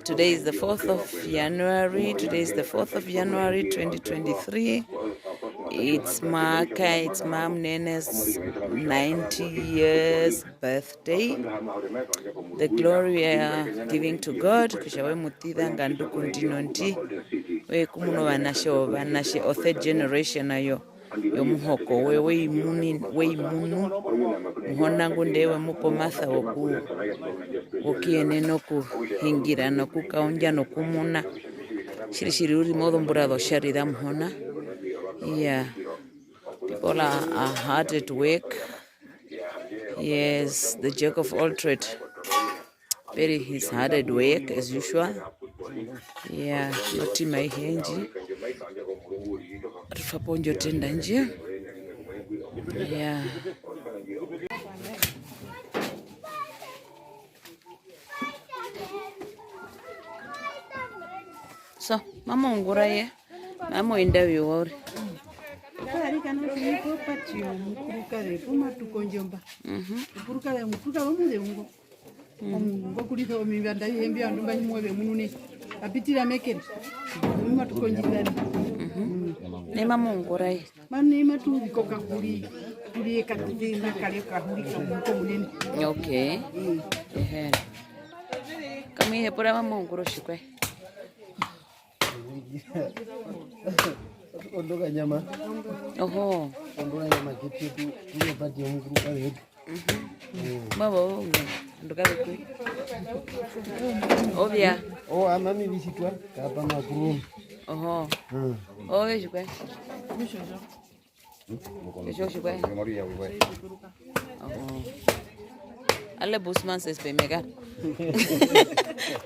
Today is the 4th of January. Today is the 4th of January 2023. It's Mom Nene's 90 years birthday. The glory we are giving to God. Kushawe mutida ngandu kundinonti. We kumuno vanashe o third generation ayo. Yomuhoko we imunu muhonangu ndewe mupo matha wokiene noku hingira noku kaunja noku muna shiri uri modo mburado sharida muhona. Yeah, people are hard at work. Yes, the jack of all trade. He's hard at work as usual. Yeah, noti maihenji rifaponjo tenda nje. Yeah. So, mama unguraye. Mama indawi wori. Kari kana kuko patio mukukare puma tukonjomba. Mukukare mukukare mungu. Ngo kulika omibanda yembi andumba nyimwe munune. Apitira mekere. Muma tukonjirani. Ne mama unguraye. Mani matu bikoka kuri ekatide na kale kahuri kamuko munene. Okay. Kami hepura mama unguro shikwe. Ondoka nyama. Oho. Ondoka nyama kitu tunapata mkuruka yetu. Baba ondoka wetu. Obia. Oh amami visitwa kapa makuru. Oho. Owe shukwe. Kesho shukwe. Oho. Ale busman says pe mega.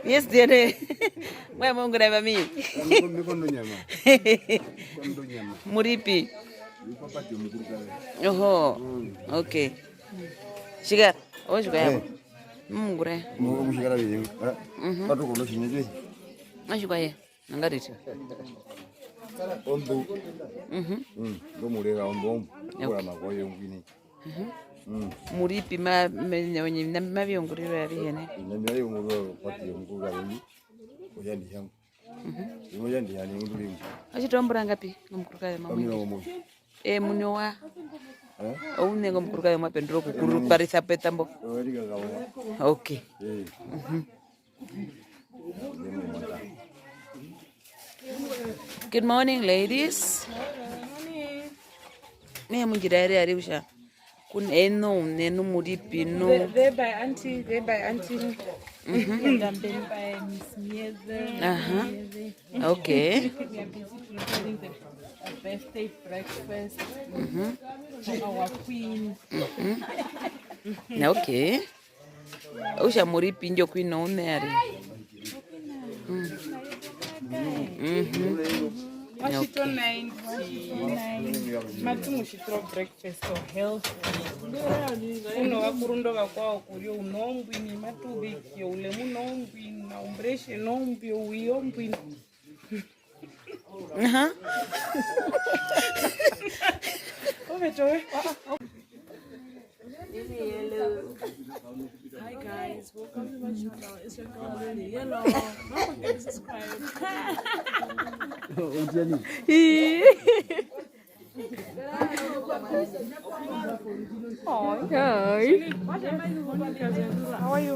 Yes dear. Mwe mungu na mami. Mikondo nyama. Muripi. Oho. Okay. Shigar. O shukaya. Mungu re. Mungu shigara biye. Pato kono shinje. Ashukaya. Nangariti. Ondo. Ndo murega ondo. Kwa magoye ngini. Muripi mavyonguriro yabihene. Nyamya yo muro pati mkuga yindi. Oyandi yangu. Oyandi yani ngulimi. Achitombora ngapi ngomkurukayo mama? Munyo wa. Oune ngomkurukayo mapendro kukuru parisa petambo. Okay. Good morning, ladies. Me munjidare ari usha. Kun nenu muripi no. They by auntie. And then by Miss Mieze. Okay. We are busy preparing the birthday breakfast. Our queen. Okay. Usha muripi njo queen no neri. Washington 90. Matu mushitro breakfast for health. Uno wakurundo wakwao kurio unombwi ni matu biki ule munombwi na umbreshe nombwi uyombwi. Hi guys, welcome to my channel. It's your girl Lily Yellow. Don't forget to subscribe. Oh, hi. How are you?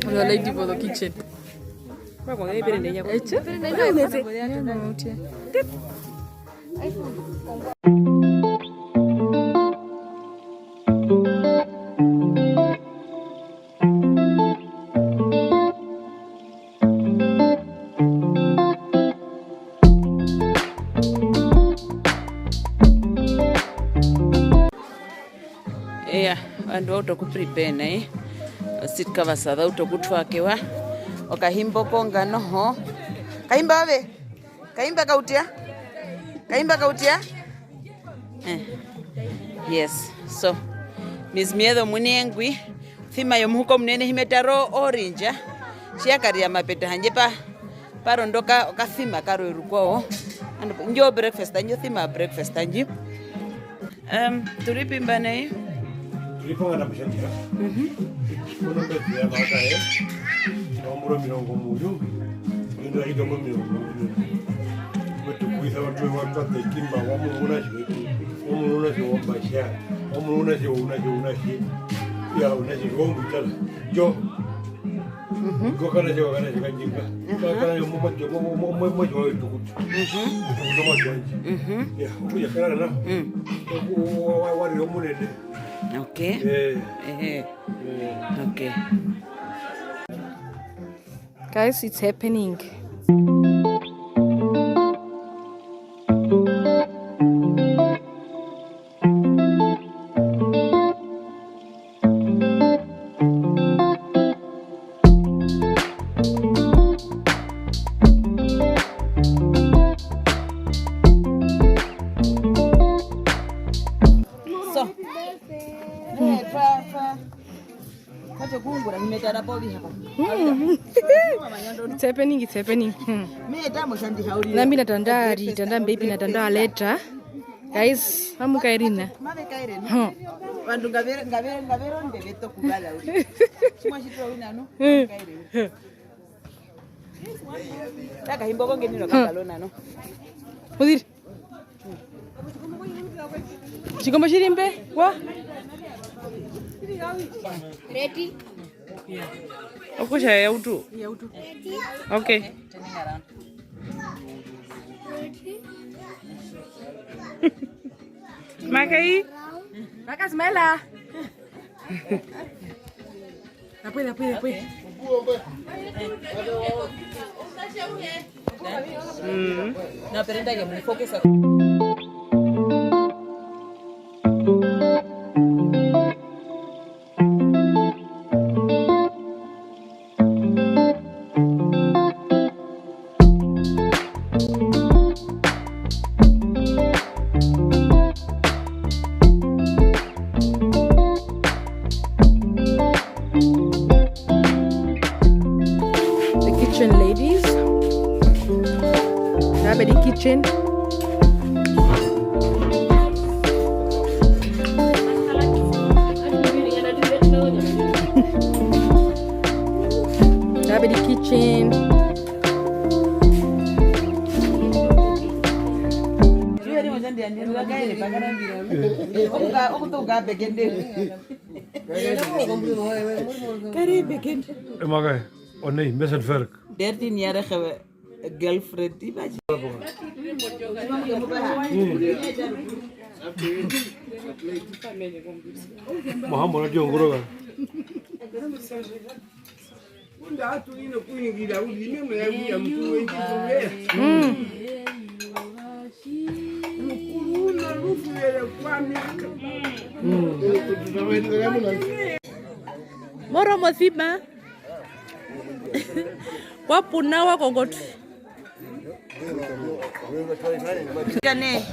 I'm the lady for the kitchen. Vandu autokuprepare naye sitka vasatha autokutwakewa okahimbo konga noho kaimba wave kaimba kautia yes. So Miss Miedo munengwi thima yomuhuko mnene himetaro orange shiakaria mapeta hanjepa parondoka okathima karo irukwao njo breakfast anjo thima breakfast anji turipimba naye tulipanga na kushandika kuna mbezi ya makae omuro mirongo muyu ndio hiyo kwa mirongo wetu kuisa watu tekimba wamuna shiwetu wamuna shi wambasha wamuna shi ya unashi gombu tala jo gokana shi kanjinga kana yo mo jo tukutu ndo mwanji ya ukuya kana na wari omunene. Okay. Okay. Guys, it's happening. It's happening. Nami natanda baby natanda letter. Guys, amuka Irina. Vandu ngavero ndeveto kubala uri. Chimwe chitwa unano. Taka himboko ngeniro kabalona no. Udiri. Chikombo chirimbe? Wa? Ready? Okusha ya utu. Okay. Turning around. Makai. Maka smela. Apoi. No, pero que me enfoques a ladies. Grab the kitchen. Grab the kitchen. Makai, nee, met het werk. 13-jarige girlfriend die was. Mahamba na jongoro ga. Moro mozima. Wapuna wakogotu. Kane.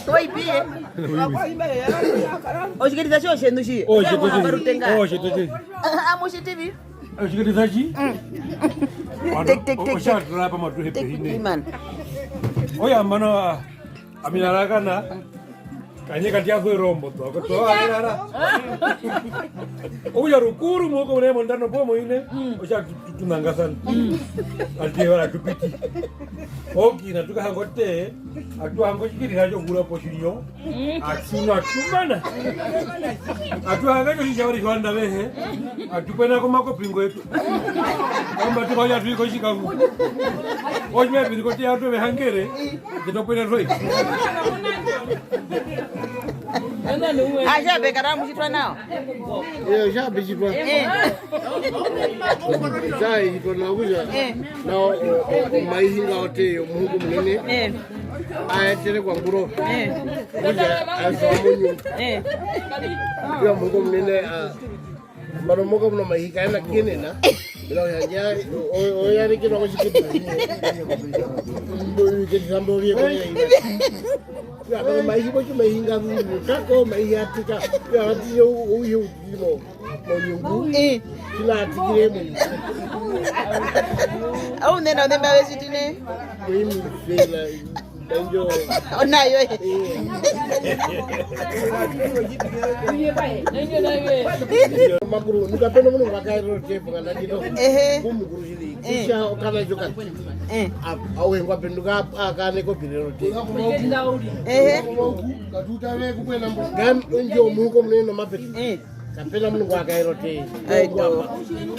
Toi pie. Oshikiriza sho shendushi. Oshitoti. Amoshi TV. Oshikiriza ji? Tek. Oshatra pa matu hepe hine. Iman. Oya mano aminaraka na kanye katia fue rombo to ko to ara. Oya rukuru mo ko ne mondano po mo ine. Osha tunangasan. Alti wala tupiti. Oki na tuka hangote atu hango shikiri jo gura poshinyo. Atuna tumana. Atu hanga jo shawari kwanda behe. Atu pena ko mako pingo yetu. Amba tu ya tu ko shikagu. Ojme bi ko tia atu be hangere. Kito pena roi. Aja be karamu chitwa nao. Ja bijibwa. Sai iko na uja. Na maihinga ote Mungu mnene. Ayetere kwa nguro. Uja asomunyu. Kwa Mungu mnene maro Mungu mno maihika ena kinena. Bila haja oyari kino ko shikita. Mbo kitambo vye kwa ya kwa maihi bochu maihinga kako maihatika ya dio uyu mo nyungu kila atikire mo Au nena ndemba wesitine. mimi fela Enjo. Onayo. Makuru nikapenda mungu wakairo tepu kana dito. Kumukuru hili. Kisha okana joka. Awe ngwapenduka akane ko birero te. Katuta we kukwena ngam enjo muko mneno mapeti. Kapela mungu wakairo te.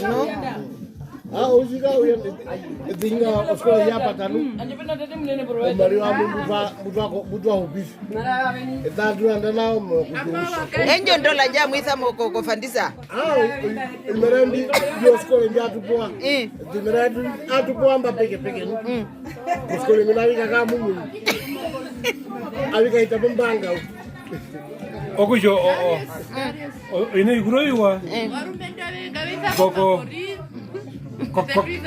No. Uzika uyende dinga oskola ya patanu. Mari wa mutwa hobisi. Etadru andana mo kujumusha. Enjo ndola nja mwitha moko kofandisa. Imerendi yo skola nja tupoa. Imerendi atupoa mba peke. Skola minawika kama mungu. Awika itapambanga. Okujo ine iguroiwa.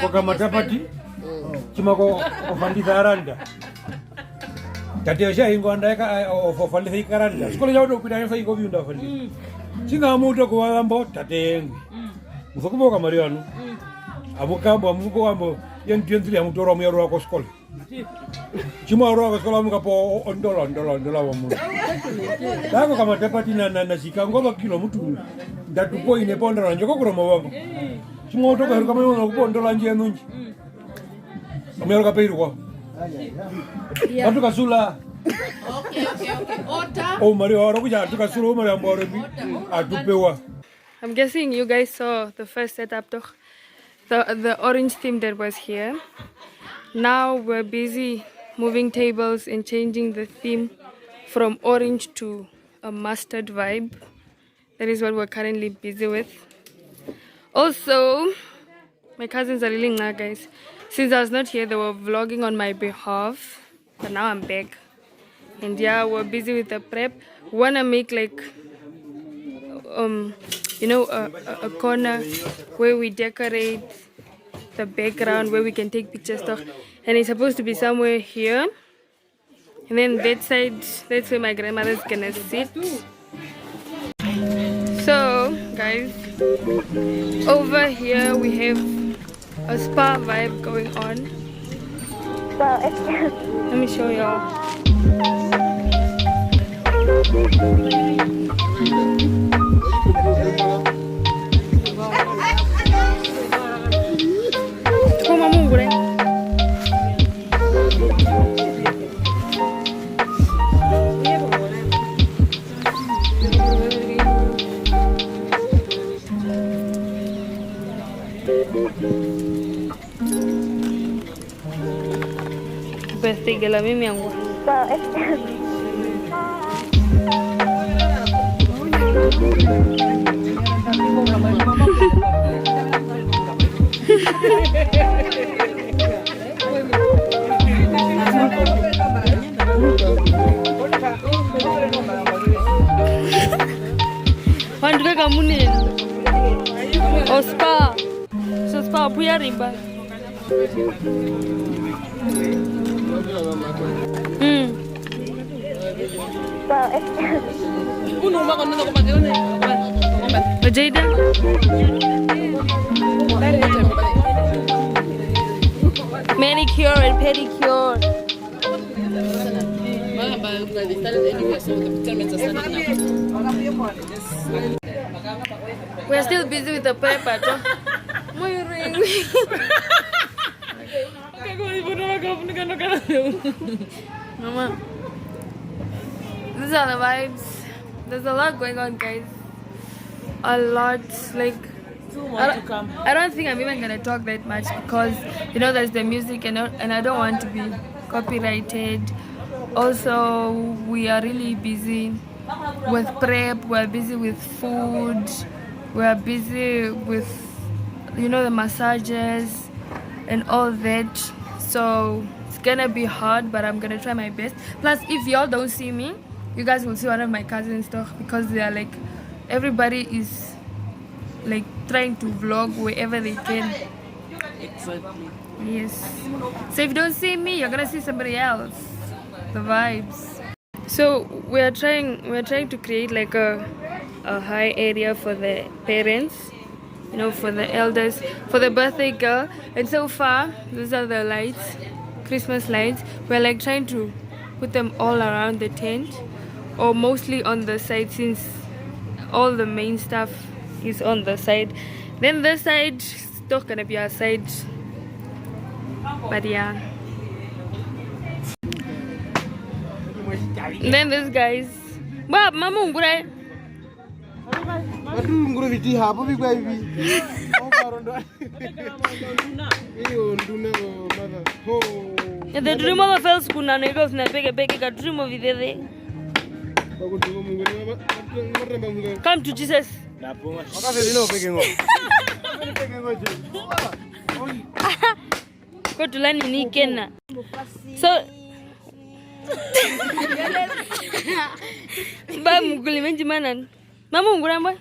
Koka matapati chimako ofandisa aranda tatesha ingo andaka ofandisa ikaranda skole yawo kupita yesa iko viunda ofandisa singa muto ko ambo tatengwe musokuboka mariano amukambo amuko ambo yentri amutoro mu yaro ko skole chimo ro ko skole amuka po ondola wa mu dako kama tapati na shikango ba kilo mutu ndatupo ine pondora njoko kuroma wangu chimo to ko kama yo ko ondola nje nunji amero ka peirwa atu kasula Okay. Ota. oh mario aro kuja atu kasula mario ambore bi atupewa. I'm guessing you guys saw the first setup, toch? The orange theme that was here. Now we're busy moving tables and changing the theme from orange to a mustard vibe. That is what we're currently busy with. Also, my cousins are really ngah, guys. Since I was not here, they were vlogging on my behalf. But now I'm back. And yeah, we're busy with the prep. We wanna make like you know, a corner where we decorate the background, where we can take pictures stuff. And it's supposed to be somewhere here. And then that side, that's where my grandmother's gonna sit. So guys, over here we have a spa vibe going on. Let me show y'all. Como mugre. Birthday que la mimi yangu. Wanduka kamune. Ospa. So spa puya rimba. Jada. Manicure and pedicure. We're still busy with the paper. My ring. Mama. These are the vibes. There's a lot going on, guys. A lot, like I don't think I'm even gonna talk that much because you know there's the music and I don't want to be copyrighted. Also, we are really busy with prep. We're busy with food. We're busy with, you know, the massages and all that. So it's gonna be hard, but I'm gonna try my best. Plus, if y'all don't see me, you guys will see one of my cousins talk because they are like, everybody is like trying to vlog wherever they can. Exactly. Yes. So if you don't see me, you're gonna see somebody else. The vibes. So we're trying to create like a high area for the parents, you know, for the elders, for the birthday girl. And so far, these are the lights, Christmas lights. We're like trying to put them all around the tent, or mostly on the side, since all the main stuff is on the side. Then this side is still gonna be our side, but yeah. And then this guys, Bob, Mama Ungure. The dream of a fell school and I go to a dream of it. Come to Jesus. Go to learn in Kenya. So, Bamuguli Menjimanan. Mamunguramba?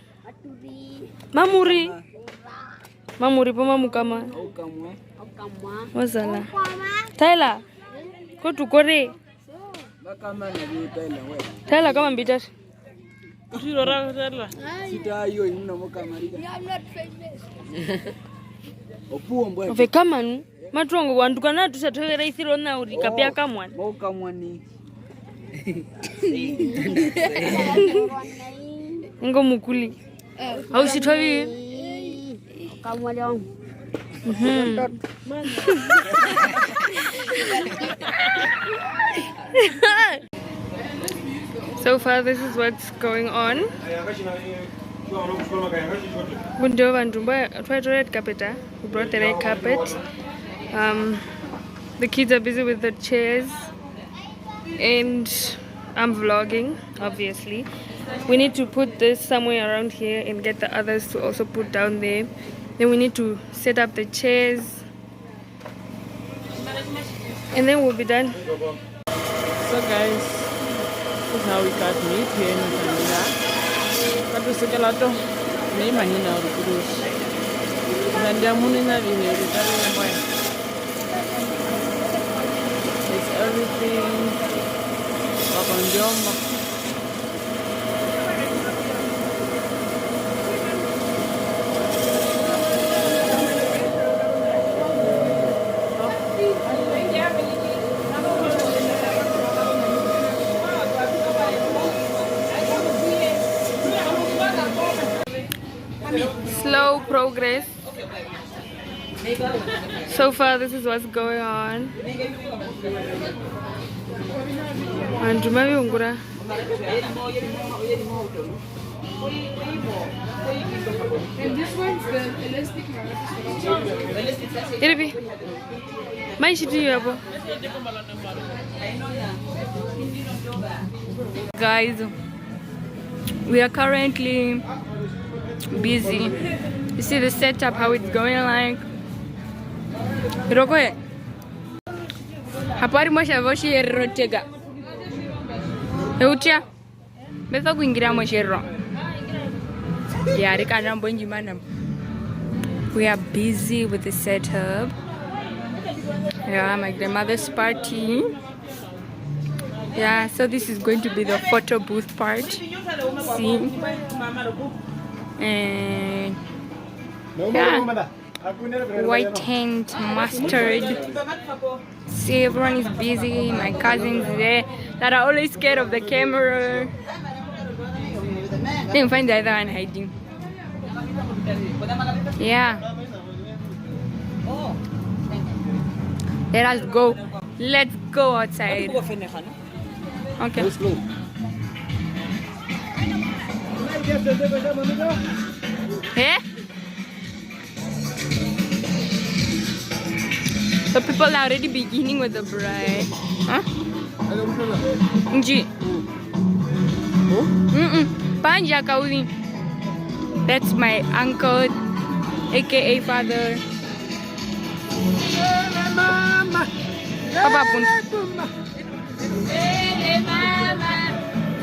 Mamuri. Mamuri Pamamukama. Wazala. Tyler. Go to Korea. Tyler, come and beat us. I'm not famous. Ove kamanu matrongo wandukana tusatolera isiro na urikapia kamwan. Ngo mukuli. Au sitoi. Kamwali wangu. So far, this is what's going on. We brought the red carpet. The kids are busy with the chairs, and I'm vlogging, obviously. We need to put this somewhere around here and get the others to also put down there. Then we need to set up the chairs, and then we'll be done. So guys, this is how we got meat here in Tanzania. Katu sekelato ni manina urukurush. Ndia munina viheri tari mwe. It's everything. Wakonjomba. Slow progress. So far, this is what's going on. And ungura. And this one's the elastic Iribi. My shit you Guys, we are currently busy. You see the setup, how it's going like. Rokoe. Hapari mosha voshi rotega. Eutia. Besa kuingira moshero. Yeah, we are busy with the setup. Yeah, my grandmother's party. Yeah, so this is going to be the photo booth part. See? And yeah, white tent, mustard. See, everyone is busy. My cousins there that are always scared of the camera. Then find the other one hiding. Yeah. Let us go. Let's go outside. Okay. Let's go. Eh? The people are already beginning with the bride. Huh? Nji. Panja kauli. That's my uncle, aka father. Papa Punt.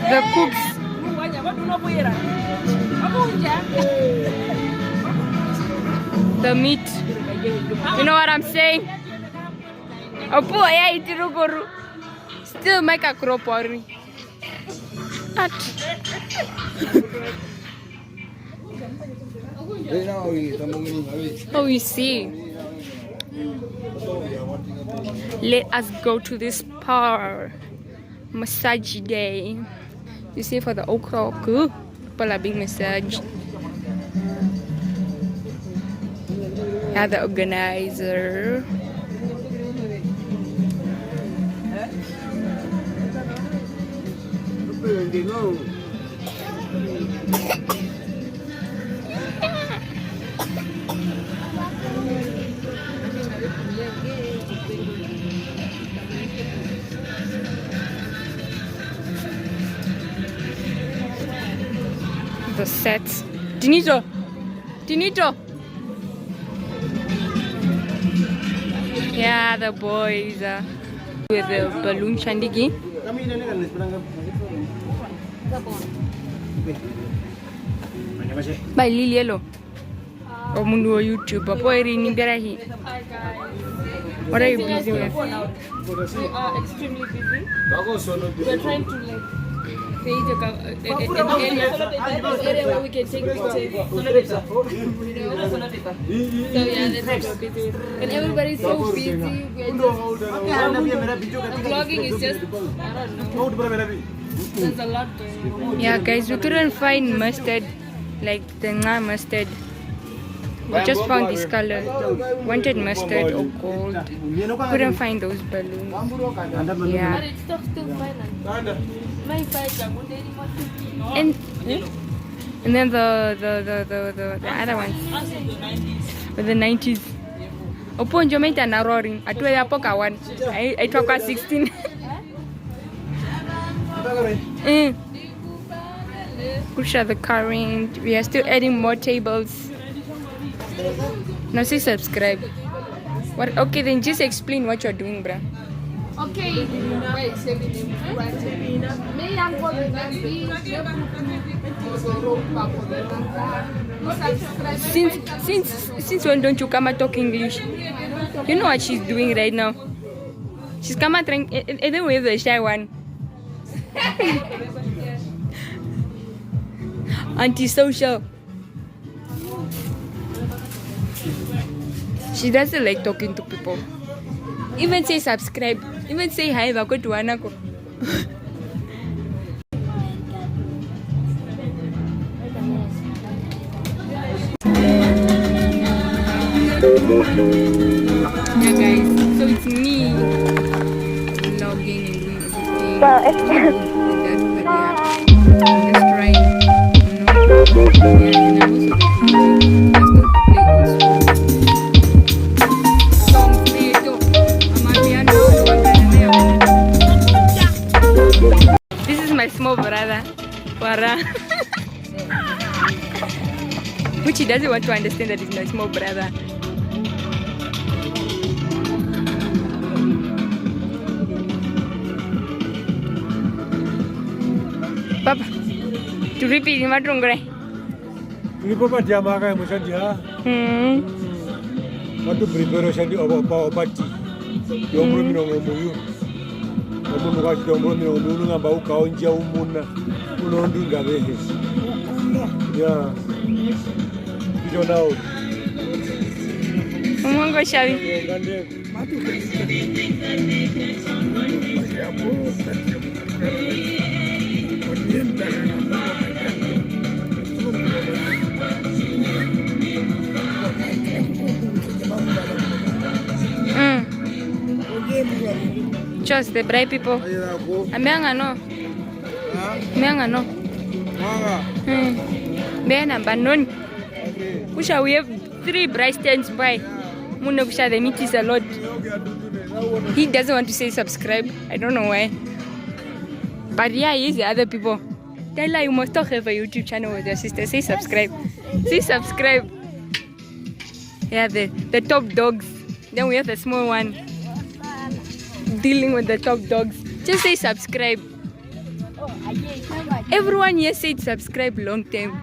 The cooks. The meat. You know what I'm saying? Still make a cropori. Oh, you see. Let us go to this part. massage day. You see, for the okra, people are being massaged. Yeah, the organizer. The sets. Dinito! Yeah, the boys with the balloon chandigi. By Lilielo. Or Mundu YouTube. Boy, what are you busy with? We are extremely busy. We're trying to like create an area where we can take pictures. So yeah, that's what we're busy with. And everybody's so busy. We're just vlogging is just, I don't know. There's a lot going on. Yeah, guys, we couldn't find mustard, like the mustard. We just found this color. Wanted mustard or gold. Couldn't find those balloons. Yeah. But it's still fine. My fight, And then the other ones with the 90s. Upon Jamaica and roaring. I told you poka one. I took 16. Push out the current. We are still adding more tables. Now say subscribe. What? Okay, then just explain what you're doing, bruh. Okay. Since when don't you come and talk English? You know what she's doing right now? She's come and trying. And then we have the shy one. Antisocial. She doesn't like talking to people. Even say subscribe. Even say hi. Go to Anako. Yeah, guys. So it's me vlogging and doing everything. Well, it's just trying. Yeah, and I'm also this is my small brother, Wara. Which he doesn't want to understand that he's my small brother. Papa, to repeat in my room, right? Papa Diamaka Musandia. What to prepare Sandy of Pati? Don't bring me on you. I'm going to watch the woman about Kaunja Muna. You don't do that. Yeah. You don't know. I'm going to go show you. Just the bright people. Amianga no. Bena banon. Kusha, we have 3 bright stands by. Muno kusha, the meat is a lot. He doesn't want to say subscribe. I don't know why. But yeah, he's the other people. Tell her you must talk have a YouTube channel with your sister. Say subscribe. Say subscribe. Yeah, the top dogs. Then we have the small one. Dealing with the top dogs. Just say subscribe. Everyone here said subscribe long time.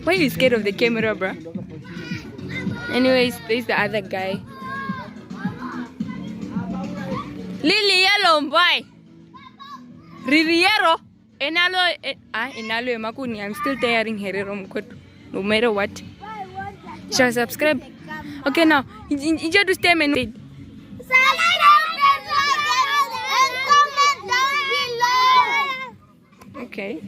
Why are you scared of the camera, bro? Anyways, there's the other guy. Lily yellow boy. Riviero. Enalo emakuni. I'm still tiring Herero no matter what. Shall I subscribe? Okay, now you just stay and wait. Okay.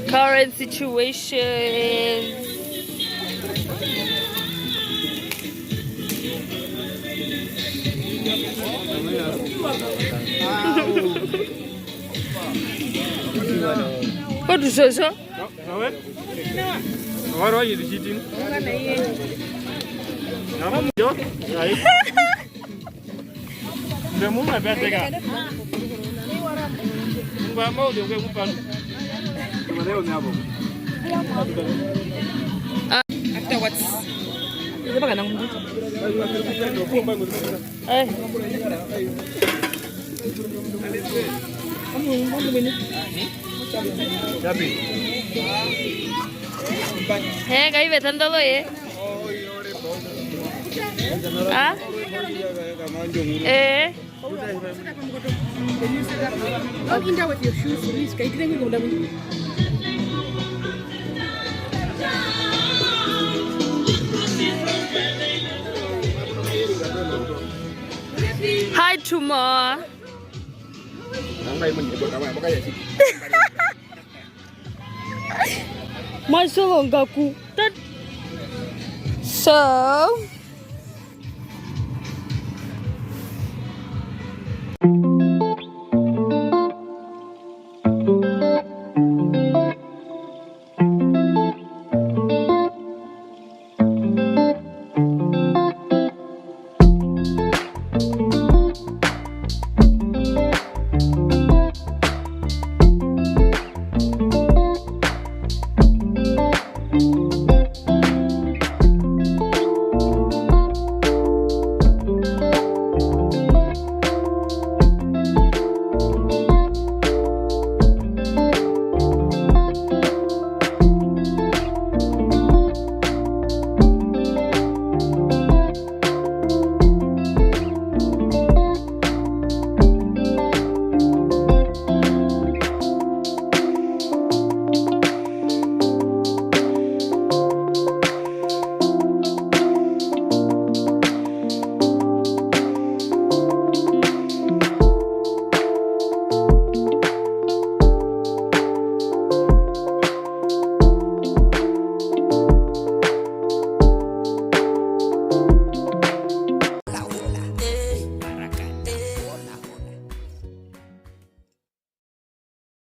Current situation. What is this? What are you eating? Afterwards. Hey, kayo betándolo, ¿Ah? Walk in there with your shoes, please. Can you go down? Hi, Tuma. So